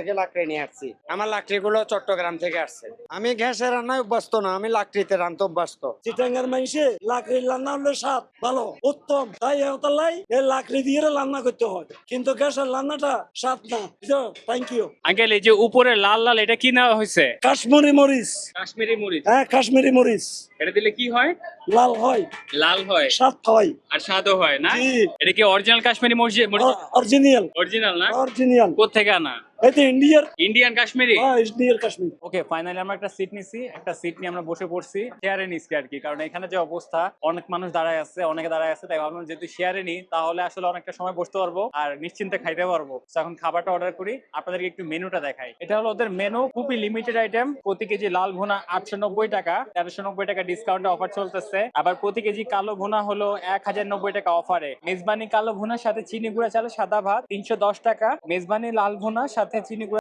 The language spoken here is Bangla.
থেকে লাকড়ি নিয়ে আসছি। আমার লাকড়িগুলো চট্টগ্রাম থেকে আসছে। আমি গ্যাসে রান্নায় অভ্যস্ত না, আমি লাকড়িতে রান্না অভ্যস্ত। চিটাঙ্গার মাইসে লাকড়ির রান্না হলে স্বাদ ভালো উত্তম, তাই এতলাই এই লাকড়ি দিয়ে রান্না করতে হয়, কিন্তু গ্যাসের রান্নাটা স্বাদ না। Thank you uncle. এই যে উপরে লাল লাল এটা কি নেওয়া হয়েছে? কাশ্মীরি মরিচ। কাশ্মীরি মরিচ। হ্যাঁ, কাশ্মীরি মরিচ। এটা দিলে কি হয়? লাল হয়, লাল হয় স্বাদ হয়। আর স্বাদও হয় না? জি। এটা কি অরিজিনাল কাশ্মীরি মরিচ? অরিজিনাল। অরিজিনাল না? অরিজিনাল। কোত্থেকে আনা? এই তো ইন্ডিয়ার। ইন্ডিয়ান কাশ্মীরি। হ্যাঁ, ইন্ডিয়ার কাশ্মীর। ওকে, ফাইনালি আমরা একটা সিট নিছি, একটা সিট নিয়ে আমরা বসে পড়ছি। শেয়ারে নিচ্ছি আর কি, কারণ এখানে যে অবস্থা, অনেক মানুষ দাঁড়ায় আছে, অনেকে দাঁড়ায় আছে, তাই ভাবলাম যেহেতু শেয়ারে নিই তাহলে আসলে অনেকটা সময় বসতে পারবো আর নিশ্চিন্তে খাইতে পারবো। তো এখন খাবারটা অর্ডার করি, আপনাদেরকে একটু মেনুটা দেখাই। এটা হলো ওদের মেনু, খুবই লিমিটেড আইটেম। প্রতি কেজি লাল ভুনা 890 টাকা, 1390 টাকা ডিসকাউন্টে অফার চলতেছে। আবার প্রতি কেজি কালো ভুনা হলো 1090 টাকা অফারে। মেজবানি কালো ভুনার সাথে চিনি গুঁড়া চালের সাদা ভাত 310 টাকা। মেজবানি লাল ভুনার সাথে চিনি গুঁড়া